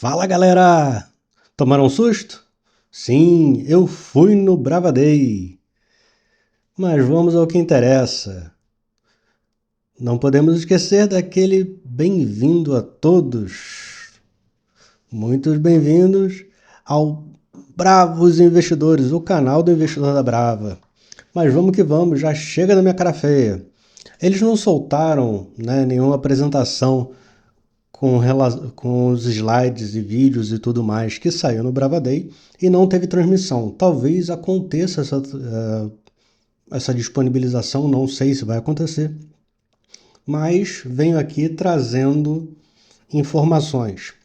Fala galera! Tomaram um susto? Sim, eu fui no Brava Day. Mas vamos ao que interessa. Não podemos esquecer daquele bem-vindo a todos. Muitos bem-vindos ao Bravos Investidores, o canal do investidor da Brava. Mas vamos que vamos, já chega da minha cara feia. Eles não soltaram, nenhuma apresentação com os slides e vídeos e tudo mais que saiu no Brava Day e não teve transmissão. Talvez aconteça essa disponibilização, não sei se vai acontecer, mas venho aqui trazendo informações.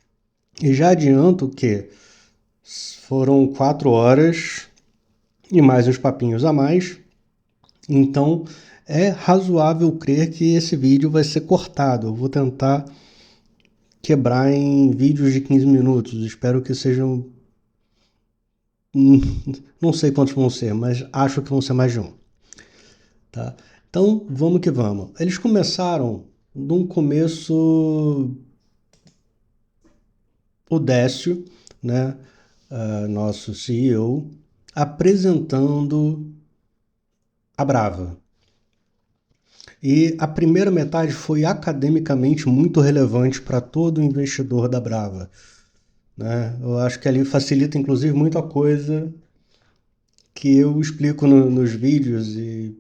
E já adianto que foram 4 horas e mais uns papinhos a mais, então é razoável crer que esse vídeo vai ser cortado. Eu vou tentar quebrar em vídeos de 15 minutos. Espero que sejam. Não sei quantos vão ser, mas acho que vão ser mais de um. Tá? Então, vamos que vamos. Eles começaram num começo. O Décio, né, nosso CEO, apresentando a Brava. E a primeira metade foi academicamente muito relevante para todo investidor da Brava. Né? Eu acho que ali facilita, inclusive, muita coisa que eu explico nos vídeos, e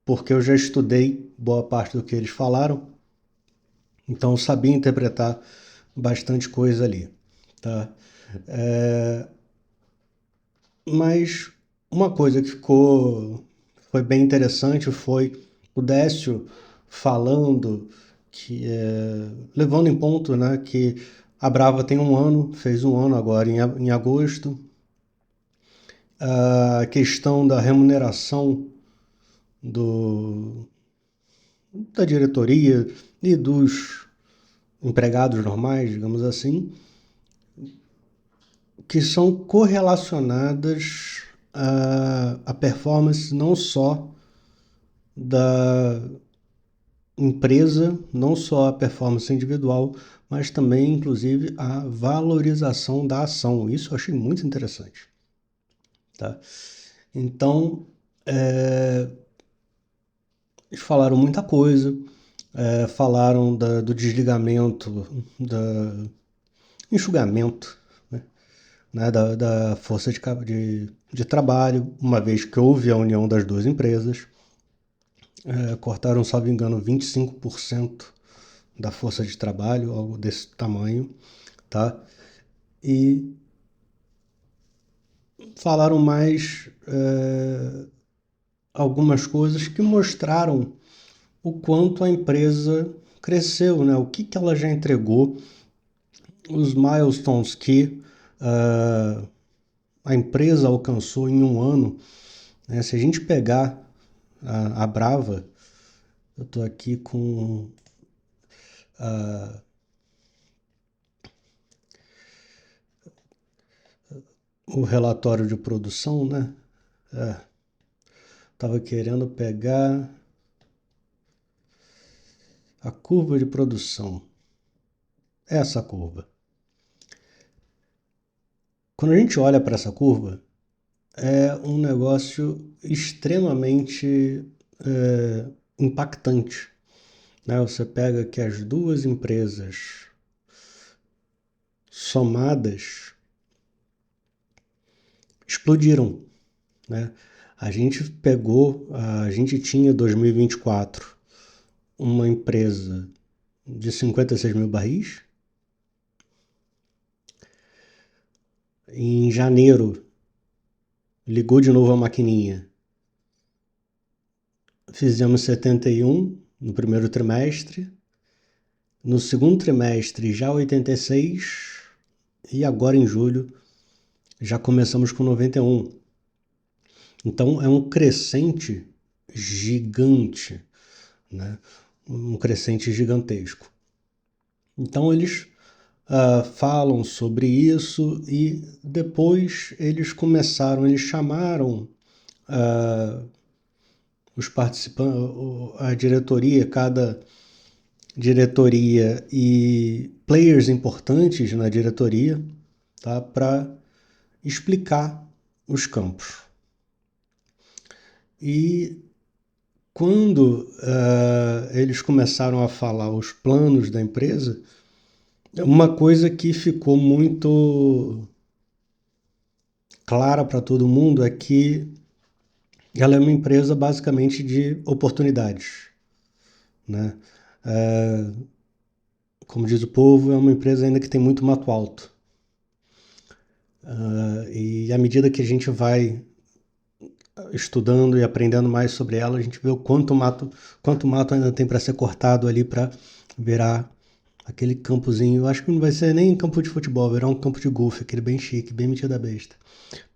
porque eu já estudei boa parte do que eles falaram, então eu sabia interpretar bastante coisa ali. Tá? Mas uma coisa que foi bem interessante foi o Décio falando que, levando em ponto, né, que a Brava tem um ano, fez um ano agora em agosto. A questão da remuneração do, da diretoria e dos empregados normais, digamos assim, que são correlacionadas à performance não só da empresa, não só a performance individual, mas também, inclusive, a valorização da ação. Isso eu achei muito interessante. Tá? Então, eles falaram muita coisa, falaram do desligamento, da enxugamento, né, da força de trabalho, uma vez que houve a união das duas empresas. Cortaram, salvo engano, 25% da força de trabalho, algo desse tamanho, tá? E falaram mais algumas coisas que mostraram o quanto a empresa cresceu, né? O que ela já entregou, os milestones que a empresa alcançou em um ano. Né? Se a gente pegar a Brava, eu estou aqui com o relatório de produção, né? Estava querendo pegar a curva de produção. Essa curva. Quando a gente olha para essa curva, é um negócio extremamente impactante. Né? Você pega que as duas empresas somadas explodiram. Né? A gente tinha em 2024 uma empresa de 56 mil barris. Em janeiro, ligou de novo a maquininha. Fizemos 71 no primeiro trimestre. No segundo trimestre, já 86. E agora, em julho, já começamos com 91. Então, é um crescente gigante, né? Um crescente gigantesco. Então, eles falam sobre isso e depois eles chamaram os participantes, a diretoria, cada diretoria e players importantes na diretoria, tá, para explicar os campos. E quando eles começaram a falar os planos da empresa, uma coisa que ficou muito clara para todo mundo é que ela é uma empresa basicamente de oportunidades, né? Como diz o povo, é uma empresa ainda que tem muito mato alto. E à medida que a gente vai estudando e aprendendo mais sobre ela, a gente vê o quanto mato ainda tem para ser cortado ali para virar aquele campozinho. Eu acho que não vai ser nem campo de futebol, virá um campo de golfe, aquele bem chique, bem metido a besta.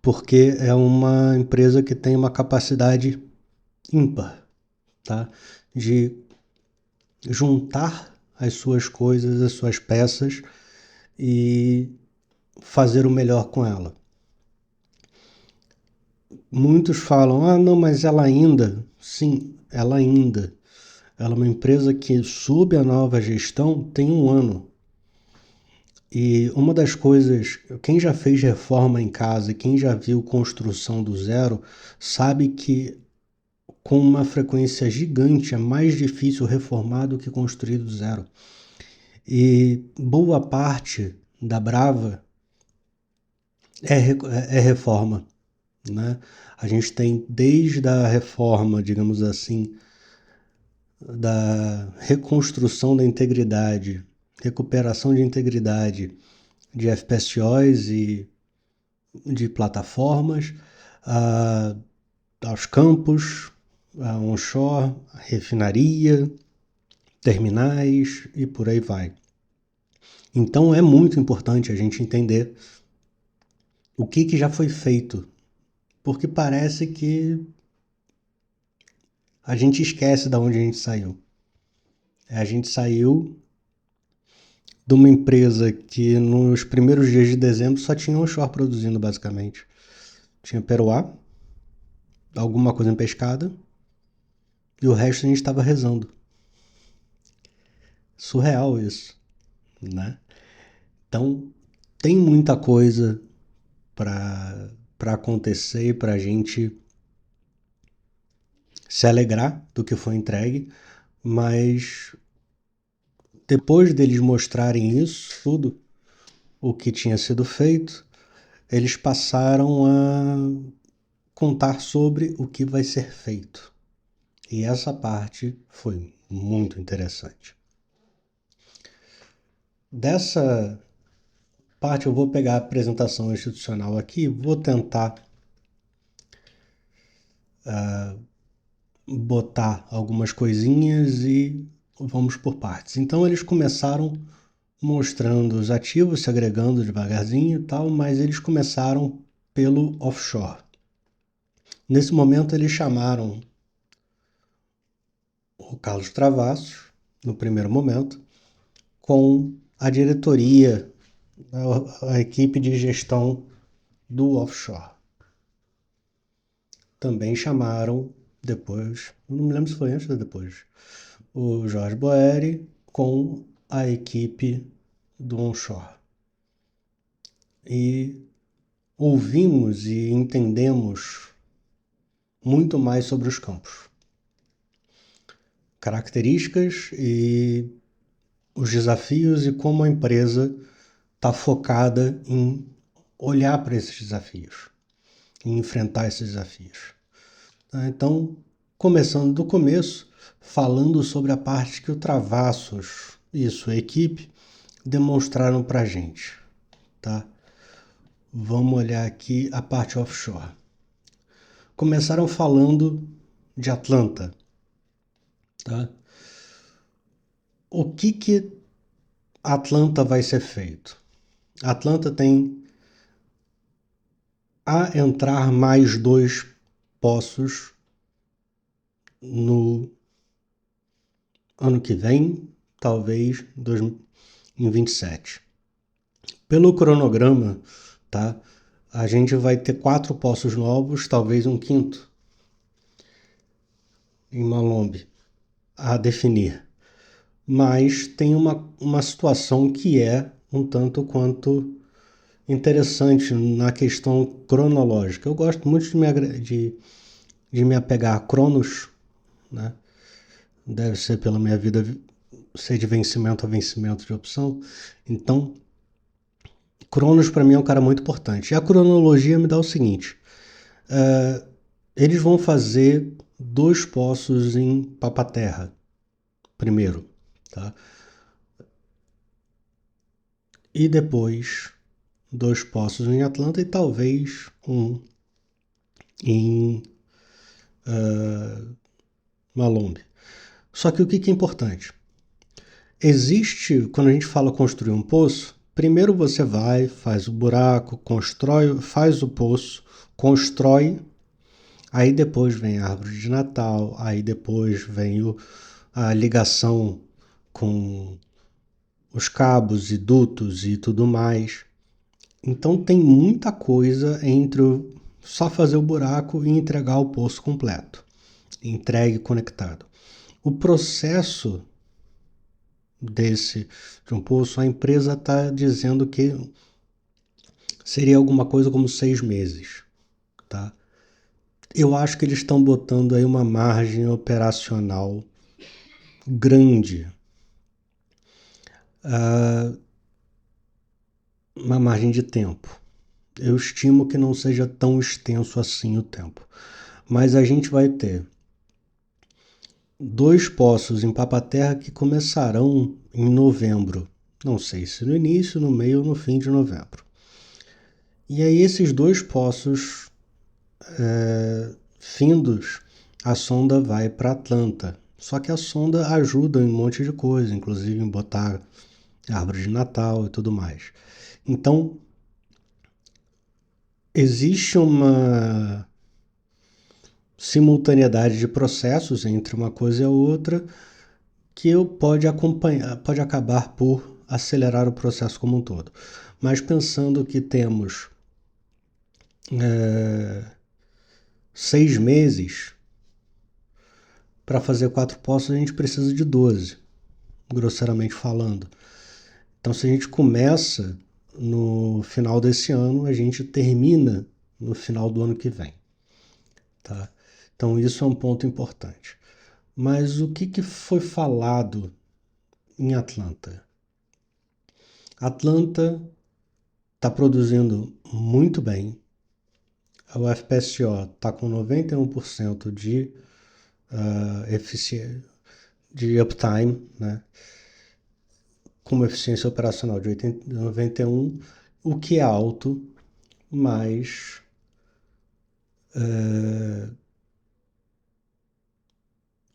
Porque é uma empresa que tem uma capacidade ímpar, tá? De juntar as suas coisas, as suas peças e fazer o melhor com ela. Muitos falam, não, mas ela ainda, sim, ela ainda. Ela é uma empresa que, sob a nova gestão, tem 1 ano. E uma das coisas, quem já fez reforma em casa, quem já viu construção do zero, sabe que com uma frequência gigante é mais difícil reformar do que construir do zero. E boa parte da Brava é reforma, né? A gente tem desde a reforma, digamos assim, da reconstrução da integridade, recuperação de integridade de FPSOs e de plataformas, aos campos, a onshore, a refinaria, terminais e por aí vai. Então é muito importante a gente entender o que já foi feito, porque parece que a gente esquece de onde a gente saiu. A gente saiu de uma empresa que nos primeiros dias de dezembro só tinha onshore produzindo, basicamente. Tinha Peroá, alguma coisa em pescada, e o resto a gente estava rezando. Surreal isso, né? Então, tem muita coisa para acontecer e para a gente se alegrar do que foi entregue, mas depois deles mostrarem isso tudo, o que tinha sido feito, eles passaram a contar sobre o que vai ser feito. E essa parte foi muito interessante. Dessa parte eu vou pegar a apresentação institucional aqui, vou tentar botar algumas coisinhas e vamos por partes. Então eles começaram mostrando os ativos, se agregando devagarzinho e tal, mas eles começaram pelo offshore. Nesse momento eles chamaram o Carlos Travassos, no primeiro momento, com a diretoria, a equipe de gestão do offshore. Também chamaram depois, não me lembro se foi antes ou depois, o Jorge Boeri com a equipe do onshore. E ouvimos e entendemos muito mais sobre os campos, características e os desafios e como a empresa está focada em olhar para esses desafios, em enfrentar esses desafios. Então, começando do começo, falando sobre a parte que o Travassos e sua equipe demonstraram para a gente, tá? Vamos olhar aqui a parte offshore. Começaram falando de Atlanta, tá? O que Atlanta vai ser feito? Atlanta tem a entrar mais 2 poços no ano que vem, talvez em 27. Pelo cronograma, tá? A gente vai ter 4 poços novos, talvez um quinto em Malombe a definir. mas tem uma situação que é um tanto quanto interessante na questão cronológica. Eu gosto muito de me apegar a Cronos, né? Deve ser pela minha vida ser de vencimento a vencimento de opção. Então, Cronos para mim é um cara muito importante. E a cronologia me dá o seguinte: eles vão fazer 2 poços em Papaterra primeiro, tá? E depois 2 poços em Atlanta e talvez um em Malombe. Só que o que é importante? Existe, quando a gente fala construir um poço, primeiro você vai, faz o buraco, constrói, faz o poço, constrói, aí depois vem a árvore de Natal, aí depois vem a ligação com os cabos e dutos e tudo mais. Então tem muita coisa entre só fazer o buraco e entregar o poço completo, entregue conectado. O processo de um poço, a empresa está dizendo que seria alguma coisa como 6 meses, tá? Eu acho que eles estão botando aí uma margem operacional grande, uma margem de tempo. Eu estimo que não seja tão extenso assim o tempo, mas a gente vai ter 2 poços em Papaterra que começarão em novembro. Não sei se no início, no meio ou no fim de novembro. E aí esses 2 poços findos, a sonda vai para Atlanta. Só que a sonda ajuda em um monte de coisa, inclusive em botar árvore de Natal e tudo mais. Então, existe uma simultaneidade de processos entre uma coisa e a outra que pode acabar por acelerar o processo como um todo. Mas pensando que temos 6 meses para fazer 4 poços, a gente precisa de 12, grosseiramente falando. Então, se a gente começa no final desse ano, a gente termina no final do ano que vem, tá? Então, isso é um ponto importante. Mas o que foi falado em Atlanta? Atlanta está produzindo muito bem. O FPSO está com 91% de eficiência, de uptime, né? Com uma eficiência operacional de 91, o que é alto, mas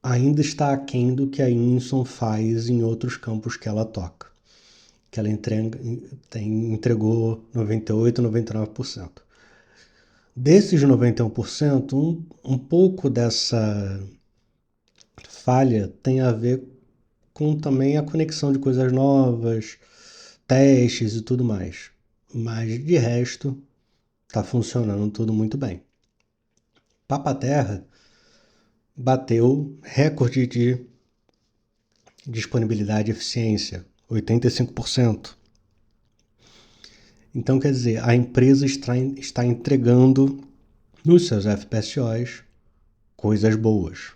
ainda está aquém do que a Inson faz em outros campos que ela toca, que ela entregou 98, 99%. Desses 91%, um pouco dessa falha tem a ver com também a conexão de coisas novas, testes e tudo mais. Mas de resto, está funcionando tudo muito bem. Papaterra bateu recorde de disponibilidade e eficiência, 85%. Então, quer dizer, a empresa está entregando nos seus FPSOs coisas boas,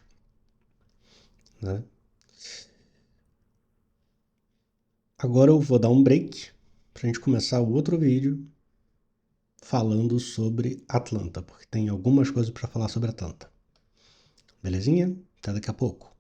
né? Agora eu vou dar um break para a gente começar o outro vídeo falando sobre Atlanta, porque tem algumas coisas para falar sobre Atlanta. Belezinha? Até daqui a pouco.